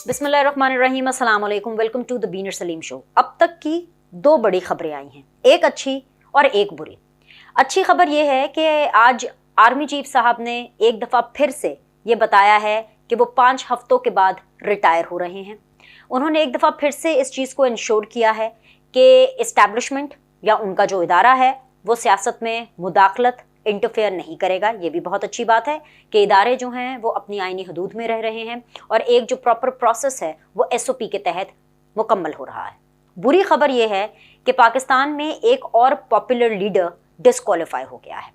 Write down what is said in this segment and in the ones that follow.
बिस्मिल्लाहिर्रहमानिर्रहीम, अस्सलाम वालेकुम, वेलकम टू द बीनर सलीम शो। अब तक की दो बड़ी खबरें आई हैं, एक अच्छी और एक बुरी। अच्छी खबर यह है कि आज आर्मी चीफ साहब ने एक दफ़ा फिर से ये बताया है कि वो 5 हफ्तों के बाद रिटायर हो रहे हैं। उन्होंने एक दफ़ा फिर से इस चीज़ को इंश्योर किया है कि इस्टेब्लिशमेंट या उनका जो इदारा है वो सियासत में मुदाखलत इंटरफेयर नहीं करेगा। ये भी बहुत अच्छी बात है कि इदारे जो हैं वो अपनी आईनी हदूद में रह रहे हैं और एक जो प्रॉपर प्रोसेस है वो SOP के तहत मुकम्मल हो रहा है। बुरी खबर ये है कि पाकिस्तान में एक और पॉपुलर लीडर डिस्क्वालीफाई हो गया है।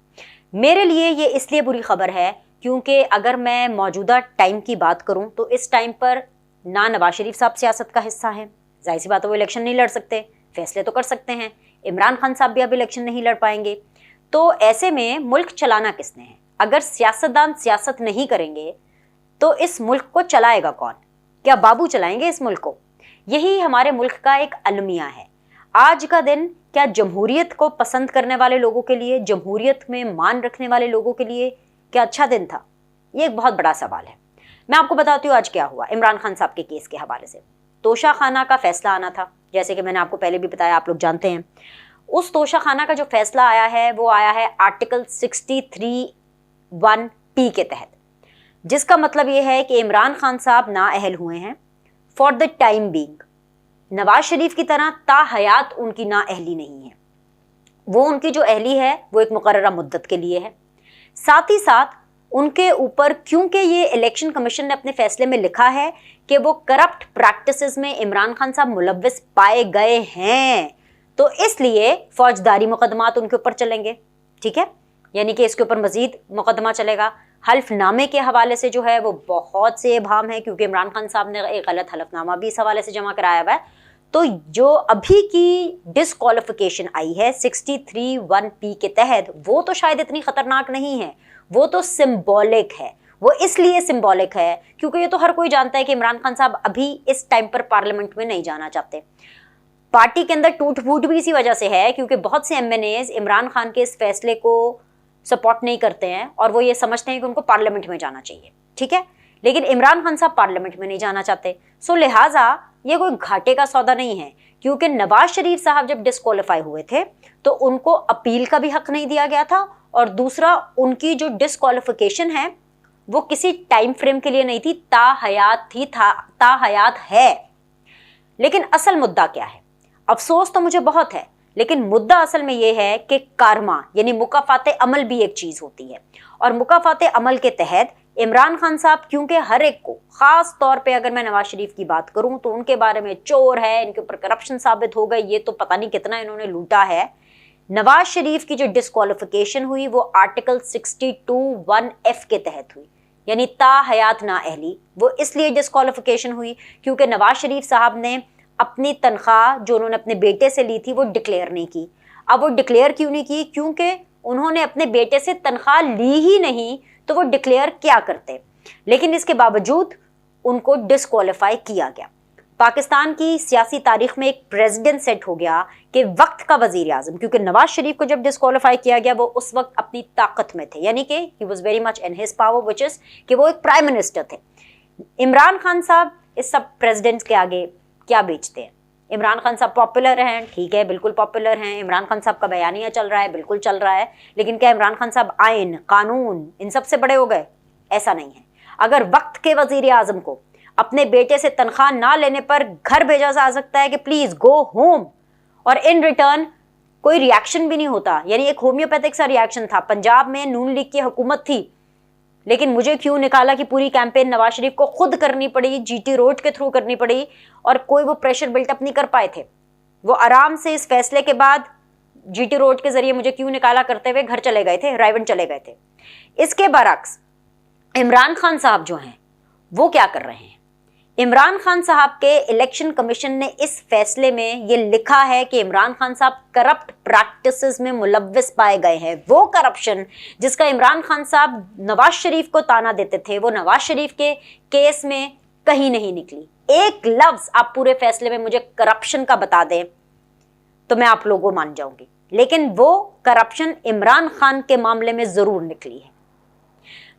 मेरे लिए ये इसलिए बुरी खबर है क्योंकि अगर मैं मौजूदा टाइम की बात करूं तो इस टाइम पर ना नवाज शरीफ साहब सियासत का हिस्सा हैं, जाहिर सी बात है वो इलेक्शन नहीं लड़ सकते, फैसले तो कर सकते हैं। इमरान खान साहब भी अब इलेक्शन नहीं लड़ पाएंगे, तो ऐसे में मुल्क चलाना किसने है? अगर सियासतदान सियासत नहीं करेंगे तो इस मुल्क को चलाएगा कौन? क्या बाबू चलाएंगे इस मुल्क को? यही हमारे मुल्क का एक अलमिया है। आज का दिन क्या जमहूरियत को पसंद करने वाले लोगों के लिए, जमहूरियत में मान रखने वाले लोगों के लिए क्या अच्छा दिन था? ये एक बहुत बड़ा सवाल है। मैं आपको बताती हूँ आज क्या हुआ इमरान खान साहब के केस के हवाले से। तोशा खाना का फैसला आना था, जैसे कि मैंने आपको पहले भी बताया, आप लोग जानते हैं। उस तोशा खाना का जो फैसला आया है वो आया है आर्टिकल 63(1)P के तहत, जिसका मतलब ये है कि इमरान खान साहब नाअहल हुए हैं for the time being. Nawaz Sharif की तरह ताहयात उनकी नाअहली नहीं है, वो उनकी जो अहली है वो एक मुकर्ररा मुद्दत के लिए है। साथ ही साथ उनके ऊपर, क्योंकि ये इलेक्शन कमीशन ने अपने फैसले में लिखा है कि वो करप्ट प्रैक्टिसेस में इमरान खान साहब मुलव्विस पाए गए हैं, तो इसलिए फौजदारी मुकदमात उनके ऊपर चलेंगे। ठीक है, यानी कि इसके ऊपर मजीद मुकदमा चलेगा। हल्फनामे के हवाले से जो है वो बहुत से इबाम है, क्योंकि इमरान खान साहब ने एक गलत हल्फनामा भी इस हवाले से जमा कराया हुआ है। तो जो अभी की डिस्क्वालिफिकेशन आई है 63(1)P के तहत, वो तो शायद इतनी खतरनाक नहीं है, वो तो सिंबॉलिक है। वो इसलिए सिंबॉलिक है क्योंकि ये तो हर कोई जानता है कि इमरान खान साहब अभी इस टाइम पर पार्लियामेंट में नहीं जाना चाहते। पार्टी के अंदर टूट फूट भी इसी वजह से है क्योंकि बहुत से MNAs इमरान खान के इस फैसले को सपोर्ट नहीं करते हैं और वो ये समझते हैं कि उनको पार्लियामेंट में जाना चाहिए। ठीक है, लेकिन इमरान खान साहब पार्लियामेंट में नहीं जाना चाहते, सो लिहाजा ये कोई घाटे का सौदा नहीं है। क्योंकि नवाज शरीफ साहब जब डिस्क्वालीफाई हुए थे तो उनको अपील का भी हक नहीं दिया गया था, और दूसरा उनकी जो डिस्क्वालिफिकेशन है वो किसी टाइम फ्रेम के लिए नहीं थी, ताहयात थी, ताहयात है। लेकिन असल मुद्दा क्या है? अफसोस तो मुझे बहुत है, लेकिन मुद्दा असल में यह है कि कारमा यानी मुकाफाते अमल भी एक चीज होती है, और मुकाफाते अमल के तहत इमरान खान साहब, क्योंकि हर एक को, खास तौर पे अगर मैं नवाज शरीफ की बात करूं तो उनके बारे में चोर है, इनके ऊपर करप्शन साबित हो गई, ये तो पता नहीं कितना इन्होंने लूटा है। नवाज शरीफ की जो डिस्क्वालिफिकेशन हुई वो आर्टिकल 62(1)F के तहत हुई, यानी ताहयात नाअहली। वो इसलिए डिस्क्वालिफिकेशन हुई क्योंकि नवाज शरीफ साहब ने अपनी तनख्वाह जो उन्होंने अपने बेटे से ली थी वो डिक्लेयर नहीं की। अब वो डिक्लेयर क्यों नहीं की? क्योंकि उन्होंने अपने बेटे से तनख्वाह ली ही नहीं, तो वो डिक्लेयर क्या करते। लेकिन इसके बावजूद उनको डिस्क्वालीफाई किया गया। पाकिस्तान की सियासी तारीख में एक प्रेसिडेंट सेट हो गया कि वक्त का वजीर आजम, क्योंकि नवाज शरीफ को जब डिस्क्वालीफाई किया गया वो उस वक्त अपनी ताकत में थे, यानी कि he was very much in his power, which is कि वो एक प्राइम मिनिस्टर थे। इमरान खान साहब इस सब प्रेसिडेंट्स के आगे क्या बेचते हैं? इमरान खान साहब पॉपुलर हैं, ठीक है, बिल्कुल पॉपुलर हैं। इमरान खान साहब का बयानिया चल रहा है, बिल्कुल चल रहा है, लेकिन क्या इमरान खान साहब आइन, कानून, इन सब से बड़े हो गए? ऐसा नहीं है। अगर वक्त के वजीर आजम को अपने बेटे से तनख्वाह ना लेने पर घर भेजा जा सकता है कि प्लीज गो होम, और इन रिटर्न कोई रिएक्शन भी नहीं होता, यानी एक होम्योपैथिक सा रिएक्शन था। पंजाब में नून लीग की हुकूमत थी, लेकिन मुझे क्यों निकाला कि पूरी कैंपेन नवाज शरीफ को खुद करनी पड़ी, GT रोड के थ्रू करनी पड़ी, और कोई वो प्रेशर बिल्टअप नहीं कर पाए थे। वो आराम से इस फैसले के बाद GT रोड के जरिए मुझे क्यों निकाला करते हुए घर चले गए थे, रायवन चले गए थे। इसके बरक्स इमरान खान साहब जो हैं वो क्या कर रहे हैं? इमरान खान साहब के इलेक्शन कमीशन ने इस फैसले में ये लिखा है कि इमरान खान साहब करप्ट प्रैक्टिसेस में मुलव्विस पाए गए हैं। वो करप्शन जिसका इमरान खान साहब नवाज शरीफ को ताना देते थे, वो नवाज शरीफ के केस में कहीं नहीं निकली। एक लफ्ज आप पूरे फैसले में मुझे करप्शन का बता दें तो मैं आप लोगों को मान जाऊंगी, लेकिन वो करप्शन इमरान खान के मामले में जरूर निकली है।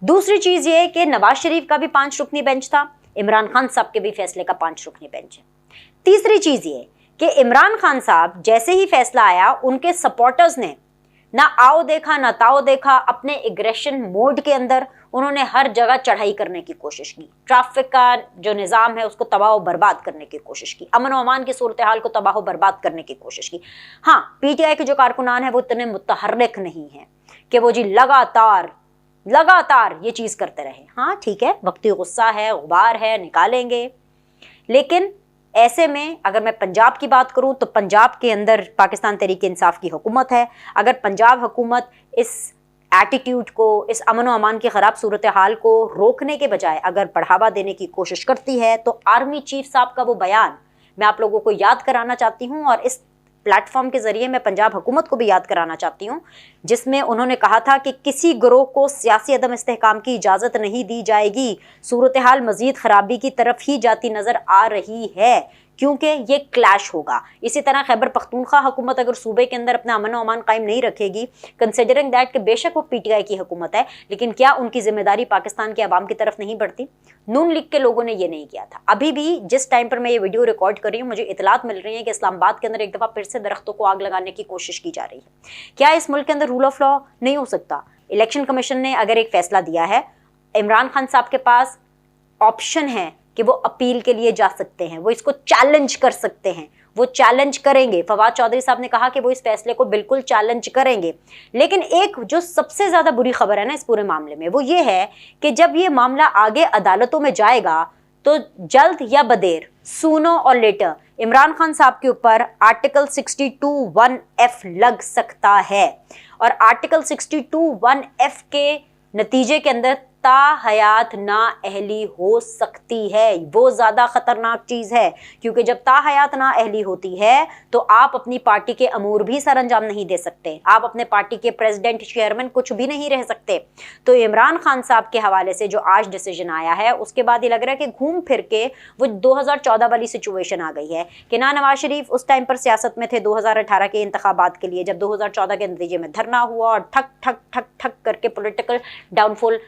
दूसरी चीज ये कि नवाज शरीफ का भी 5 रुकनी बेंच था, इमरान खान साहब के भी फैसले का 5 रुकनी बेंच है। तीसरी चीज ये कि इमरान खान साहब जैसे ही फैसला आया, उनके सपोर्टर्स ने ना आओ देखा ना ताओ देखा, अपने एग्रेशन मोड के अंदर उन्होंने हर जगह चढ़ाई करने की कोशिश की, ट्रैफिक का जो निज़ाम है उसको तबाह बर्बाद करने की कोशिश की, अमन व अमान की सूरत हाल को तबाह बर्बाद करने की कोशिश की। हाँ, पीटीआई के जो कारकुनान है वो इतने मुतहर्रिक नहीं है कि वो जी लगातार ये चीज़ करते रहे। हाँ ठीक है, वक्ती गुस्सा है, गुबार है, निकालेंगे, लेकिन ऐसे में अगर मैं पंजाब की बात करूं तो पंजाब के अंदर पाकिस्तान तहरीक इंसाफ की हुकूमत है। अगर पंजाब हुकूमत इस एटीट्यूड को, इस अमन व अमान की ख़राब सूरत हाल को रोकने के बजाय अगर बढ़ावा देने की कोशिश करती है, तो आर्मी चीफ साहब का वो बयान मैं आप लोगों को याद कराना चाहती हूँ, और इस प्लेटफॉर्म के ज़रिए मैं पंजाब हुकूमत को भी याद कराना चाहती हूँ, जिसमें उन्होंने कहा था कि किसी गिरोह को सियासी अदम इस्तेहकाम की इजाज़त नहीं दी जाएगी, सूरत हाल मज़ीद ख़राबी की तरफ ही जाती नज़र आ रही है, क्योंकि ये क्लैश होगा। इसी तरह खैबर पख्तूनख्वा हुकूमत अगर सूबे के अंदर अपना अमन व अमान कायम नहीं रखेगी, कंसिडरिंग दैट कि बेशक वो पीटीआई की हुकूमत है, लेकिन क्या उनकी जिम्मेदारी पाकिस्तान के अवाम की तरफ नहीं बढ़ती? नून लीग के लोगों ने ये नहीं किया था। अभी भी जिस टाइम पर मैं ये वीडियो रिकॉर्ड कर रही हूँ, मुझे इतलात मिल रही है कि इस्लामाबाद के अंदर एक दफ़ा फिर से दरख्तों को आग लगाने की कोशिश की जा रही है। क्या इस मुल्क के अंदर रूल ऑफ लॉ नहीं हो सकता? इलेक्शन कमीशन ने अगर एक फैसला दिया है, इमरान खान साहब के पास ऑप्शन है कि वो अपील के लिए जा सकते हैं, वो इसको चैलेंज कर सकते हैं, वो चैलेंज करेंगे। फवाद चौधरी साहब ने कहा कि वो इस फैसले को बिल्कुल चैलेंज करेंगे। लेकिन एक जो सबसे ज़्यादा बुरी खबर है ना इस पूरे मामले में, वो ये है कि जब ये मामला आगे अदालतों में जाएगा तो जल्द या बदेर, सूनो और लेटर, इमरान खान साहब के ऊपर आर्टिकल 62(1)(f लग सकता है, और आर्टिकल 62(1)(f के नतीजे के अंदर ताहयात नाअहली हो सकती है। वो ज़्यादा ख़तरनाक चीज़ है, क्योंकि जब ताहयात नाअहली होती है तो आप अपनी पार्टी के अमूर भी सर अंजाम नहीं दे सकते, आप अपने पार्टी के प्रेसिडेंट, चेयरमैन कुछ भी नहीं रह सकते। तो इमरान खान साहब के हवाले से जो आज डिसीजन आया है, उसके बाद ये लग रहा है कि घूम फिर के वो 2014 वाली सिचुएशन आ गई है कि ना नवाज शरीफ उस टाइम पर सियासत में थे 2018 के इंतखाबात के लिए, जब 2014 के नतीजे में धरना हुआ और ठक ठक ठक ठक करके पॉलिटिकल डाउनफॉल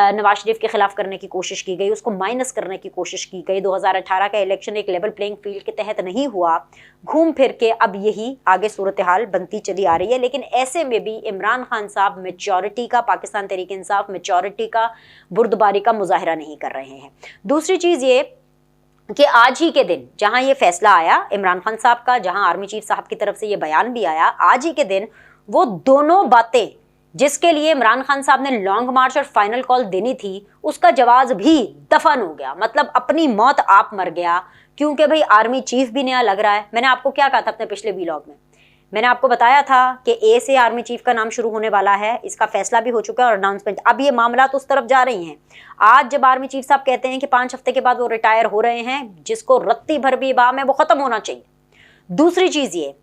नवाज शरीफ के खिलाफ करने की कोशिश की गई, उसको माइनस करने की कोशिश की गई। 2018 का इलेक्शन एक लेवल प्लेइंग फील्ड के तहत नहीं हुआ। घूम फिर के अब यही आगे सूरत हाल बनती चली आ रही है। लेकिन ऐसे में भी इमरान खान साहब मैच्योरिटी का, पाकिस्तान तहरीक इंसाफ मैच्योरिटी का, बुर्दबारी का मुजाहरा नहीं कर रहे हैं। दूसरी चीज़ ये कि आज ही के दिन जहां ये फैसला आया इमरान खान साहब का, जहां आर्मी चीफ साहब की तरफ से ये बयान भी आया, आज ही के दिन वो दोनों बातें जिसके लिए इमरान खान साहब ने लॉन्ग मार्च और फाइनल कॉल देनी थी, उसका जवाब भी दफन हो गया। मतलब अपनी मौत आप मर गया, क्योंकि भाई आर्मी चीफ भी नया लग रहा है। मैंने आपको क्या कहा था अपने पिछले व्लॉग में? मैंने आपको बताया था कि ए से आर्मी चीफ का नाम शुरू होने वाला है, इसका फैसला भी हो चुका है और अनाउंसमेंट। अब ये मामला तो उस तरफ जा रही हैं। आज जब आर्मी चीफ साहब कहते हैं कि 5 हफ्ते के बाद वो रिटायर हो रहे हैं, जिसको रत्ती भर भी बाम है, वो खत्म होना चाहिए। दूसरी चीज ये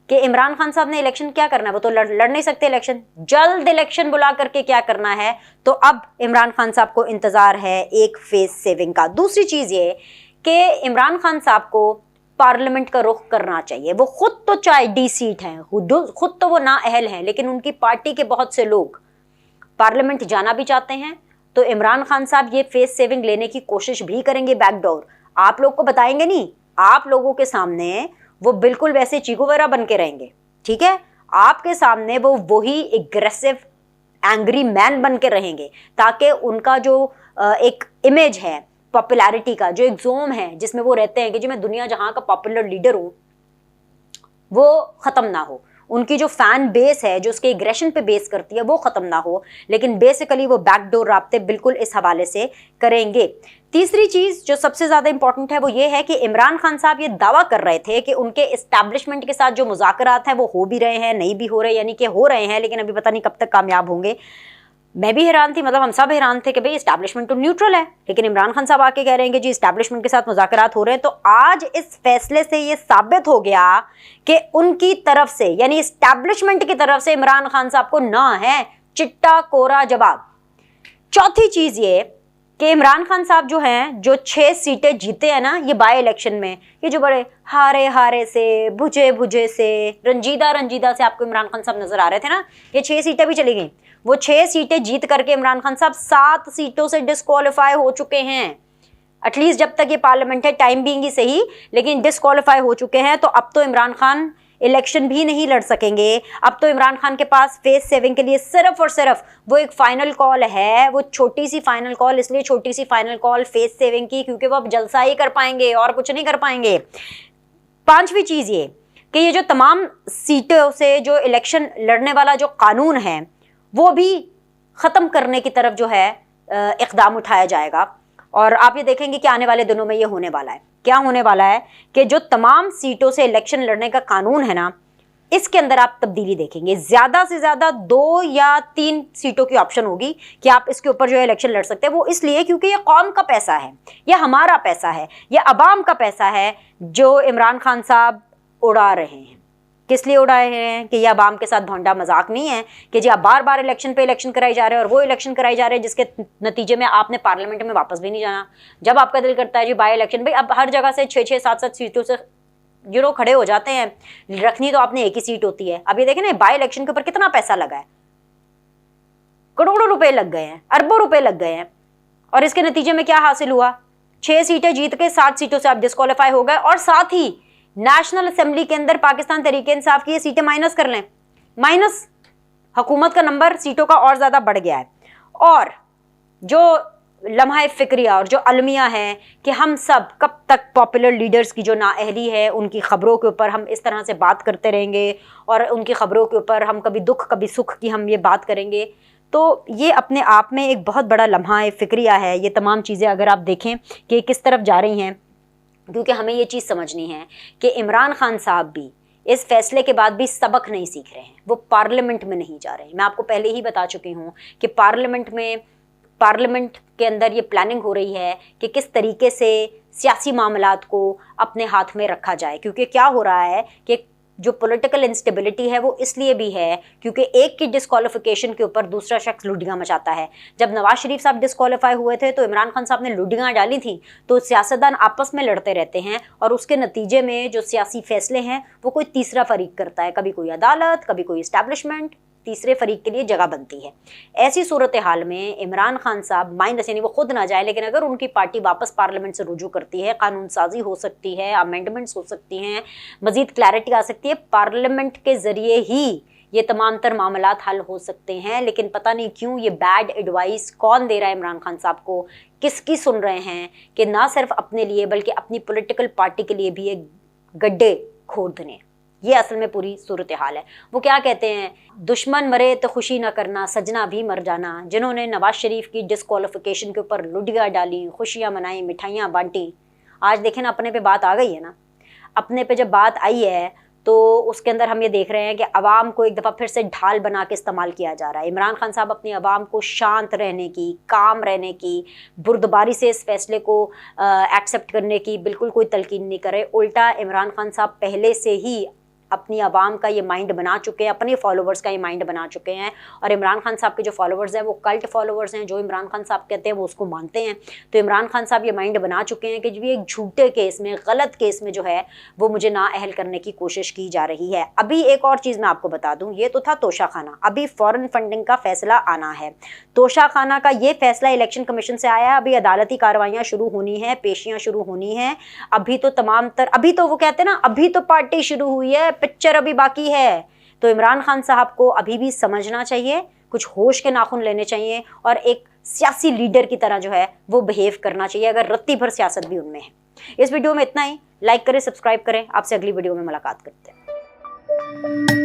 कि इमरान खान साहब ने इलेक्शन क्या करना है, वो तो लड़ नहीं सकते इलेक्शन, जल्द इलेक्शन बुला करके क्या करना है। तो अब इमरान खान साहब को इंतजार है एक फेस सेविंग का। दूसरी चीज ये कि इमरान खान साहब को पार्लियामेंट का रुख करना चाहिए। वो खुद तो चाहे डी सीट हैं, खुद तो वो नाअहल हैं, लेकिन उनकी पार्टी के बहुत से लोग पार्लियामेंट जाना भी चाहते हैं। तो इमरान खान साहब ये फेस सेविंग लेने की कोशिश भी करेंगे बैकडोर। आप लोग को बताएंगे नहीं, आप लोगों के सामने वो बिल्कुल वैसे चीगोवेरा बन के रहेंगे, ठीक है? आपके सामने वो वही एग्रेसिव एंग्री मैन बन के रहेंगे, ताकि उनका जो एक इमेज है पॉपुलैरिटी का, जो एक जोम है जिसमें वो रहते हैं कि जो मैं दुनिया जहां का पॉपुलर लीडर हूं, वो खत्म ना हो। उनकी जो फैन बेस है, जो उसके एग्रेशन पे बेस करती है, वो खत्म ना हो। लेकिन बेसिकली वो बैकडोर राब्ते बिल्कुल इस हवाले से करेंगे। तीसरी चीज जो सबसे ज्यादा इंपॉर्टेंट है वो ये है कि इमरान खान साहब ये दावा कर रहे थे कि उनके एस्टैब्लिशमेंट के साथ जो मुज़ाकरात हैं वो हो भी रहे हैं, नहीं भी हो रहे, यानी कि हो रहे हैं, लेकिन अभी पता नहीं कब तक कामयाब होंगे। मैं भी हैरान थी, मतलब हम सब हैरान थे कि भाई एस्टैब्लिशमेंट तो न्यूट्रल है, लेकिन इमरान खान साहब आके कह रहे हैं कि जी एस्टैब्लिशमेंट के साथ मुज़ाकरात हो रहे हैं। तो आज इस फैसले से ये साबित हो गया कि उनकी तरफ से, यानी एस्टैब्लिशमेंट की तरफ से इमरान खान साहब को ना है चिट्टा कोरा जवाब। चौथी चीज ये कि इमरान खान साहब जो हैं, जो 6 सीटें जीते हैं ना ये बाय इलेक्शन में, ये जो बड़े हारे हारे से, भुजे भुजे से, रंजीदा रंजीदा से आपको इमरान खान साहब नजर आ रहे थे ना, ये 6 सीटें भी चली गई। वो 6 सीटें जीत करके इमरान खान साहब 7 सीटों से डिस्क्वालीफाई हो चुके हैं। एटलीस्ट जब तक ये पार्लियामेंट है, टाइम बीइंग ही सही, लेकिन डिस्क्वालीफाई हो चुके हैं। तो अब तो इमरान खान इलेक्शन भी नहीं लड़ सकेंगे। अब तो इमरान खान के पास फेस सेविंग के लिए सिर्फ और सिर्फ वो एक फाइनल कॉल है, वो छोटी सी फाइनल कॉल। इसलिए छोटी सी फाइनल कॉल फेस सेविंग की, क्योंकि वो अब जलसा ही कर पाएंगे और कुछ नहीं कर पाएंगे। 5वीं चीज ये कि ये जो तमाम सीटों से जो इलेक्शन लड़ने वाला जो कानून है वो भी ख़त्म करने की तरफ जो है इक़दाम उठाया जाएगा। और आप ये देखेंगे कि आने वाले दिनों में ये होने वाला है। क्या होने वाला है कि जो तमाम सीटों से इलेक्शन लड़ने का कानून है ना, इसके अंदर आप तब्दीली देखेंगे। ज़्यादा से ज़्यादा 2 या 3 सीटों की ऑप्शन होगी कि आप इसके ऊपर जो है इलेक्शन लड़ सकते हैं। वो इसलिए क्योंकि ये कौम का पैसा है, ये हमारा पैसा है, ये अवाम का पैसा है जो इमरान खान साहब उड़ा रहे हैं। किस लिए उड़ा रहे हैं कि ये अवाम के साथ भोंडा मजाक नहीं है कि जी आप बार बार इलेक्शन पे इलेक्शन कराई जा रहे हैं और वो इलेक्शन कराई जा रहे हैं जिसके नतीजे में आपने पार्लियामेंट में वापस भी नहीं जाना। जब आपका दिल करता है जी बाई इलेक्शन, भाई अब हर जगह से 6-6, 7-7 सीटों से जो खड़े हो जाते हैं, रखनी तो आपने एक ही सीट होती है। अब ये देखें ना, बाई इलेक्शन के ऊपर कितना पैसा लगा है, करोड़ों रुपए लग गए हैं, अरबों रुपए लग गए हैं। और इसके नतीजे में क्या हासिल हुआ? 6 सीटें जीत के 7 सीटों से आप डिस्क्वालीफाई हो गए। और साथ ही नेशनल असेंबली के अंदर पाकिस्तान तहरीक इंसाफ की ये सीटें माइनस कर लें, माइनस, हुकूमत का नंबर सीटों का और ज़्यादा बढ़ गया है। और जो लम्हा फिक्रिया और जो अलमिया है कि हम सब कब तक पॉपुलर लीडर्स की जो नाअहली है उनकी ख़बरों के ऊपर हम इस तरह से बात करते रहेंगे और उनकी ख़बरों के ऊपर हम कभी दुख कभी सुख की हम ये बात करेंगे, तो ये अपने आप में एक बहुत बड़ा लम्हा फिक्रिया है। ये तमाम चीज़ें अगर आप देखें कि किस तरफ जा रही हैं, क्योंकि हमें ये चीज़ समझनी है कि इमरान खान साहब भी इस फैसले के बाद भी सबक नहीं सीख रहे हैं। वो पार्लियामेंट में नहीं जा रहे हैं। मैं आपको पहले ही बता चुकी हूँ कि पार्लियामेंट के अंदर ये प्लानिंग हो रही है कि किस तरीके से सियासी मामलात को अपने हाथ में रखा जाए। क्योंकि क्या हो रहा है कि जो पॉलिटिकल इंस्टेबिलिटी है वो इसलिए भी है क्योंकि एक की डिस्क्वालिफिकेशन के ऊपर दूसरा शख्स लुडियाँ मचाता है। जब नवाज शरीफ साहब डिस्क्वालीफाई हुए थे तो इमरान खान साहब ने लुडियाँ डाली थी, तो सियासतदान आपस में लड़ते रहते हैं और उसके नतीजे में जो सियासी फैसले हैं वो कोई तीसरा फरीक करता है, कभी कोई अदालत, कभी कोई इस्टेब्लिशमेंट, तीसरे फरीक के लिए जगह बनती है। ऐसी सूरत हाल में इमरान खान साहब माइनस, यानी वो खुद ना जाए लेकिन अगर उनकी पार्टी वापस पार्लियामेंट से रुजू करती है, कानून साजी हो सकती है, अमेंडमेंट्स हो सकती हैं, मजीद क्लैरिटी आ सकती है, पार्लियामेंट के ज़रिए ही ये तमाम तर मामलात हल हो सकते हैं। लेकिन पता नहीं क्यों ये बैड एडवाइस कौन दे रहा है इमरान खान साहब को, किसकी सुन रहे हैं कि ना सिर्फ अपने लिए बल्कि अपनी पॉलिटिकल पार्टी के लिए भी एक गड्ढे खोदने। ये असल में पूरी सूरत हाल है। वो क्या कहते हैं, दुश्मन मरे तो खुशी न करना, सजना भी मर जाना। जिन्होंने नवाज शरीफ की डिस्क्वालिफिकेशन के ऊपर लुडियाँ डाली, खुशियाँ मनाई, मिठाइयाँ बांटी, आज देखें ना अपने पे बात आ गई है ना। अपने पे जब बात आई है तो उसके अंदर हम ये देख रहे हैं कि अवाम को एक दफ़ा फिर से ढाल बना के इस्तेमाल किया जा रहा है। इमरान खान साहब अपनी अवाम को शांत रहने की, काम रहने की, बुर्दबारी से इस फैसले को एक्सेप्ट करने की बिल्कुल कोई तलकीन नहीं करे। उल्टा इमरान खान साहब पहले से ही अपनी आवाम का ये माइंड बना चुके हैं, अपने फॉलोवर्स का ये माइंड बना चुके हैं। और इमरान खान साहब के जो फॉलोवर्स हैं वो कल्ट फॉलोवर्स हैं, जो इमरान खान साहब कहते हैं वो उसको मानते हैं। तो इमरान खान साहब ये माइंड बना चुके हैं कि जो एक झूठे केस में, गलत केस में जो है वो मुझे नाअहल करने की कोशिश की जा रही है। अभी एक और चीज़ मैं आपको बता दूँ, ये तो था तोशाखाना, अभी फॉरेन फंडिंग का फैसला आना है। तोशाखाना का ये फैसला इलेक्शन कमीशन से आया है। अभी अदालती कार्रवाइयाँ शुरू होनी है, पेशियाँ शुरू होनी हैं। अभी तो अभी तो वो कहते हैं ना, अभी तो पार्टी शुरू हुई है, पिक्चर अभी बाकी है। तो इमरान खान साहब को अभी भी समझना चाहिए, कुछ होश के नाखून लेने चाहिए और एक सियासी लीडर की तरह जो है वो बिहेव करना चाहिए, अगर रत्ती भर सियासत भी उनमें है। इस वीडियो में इतना ही। लाइक करें, सब्सक्राइब करें। आपसे अगली वीडियो में मुलाकात करते हैं।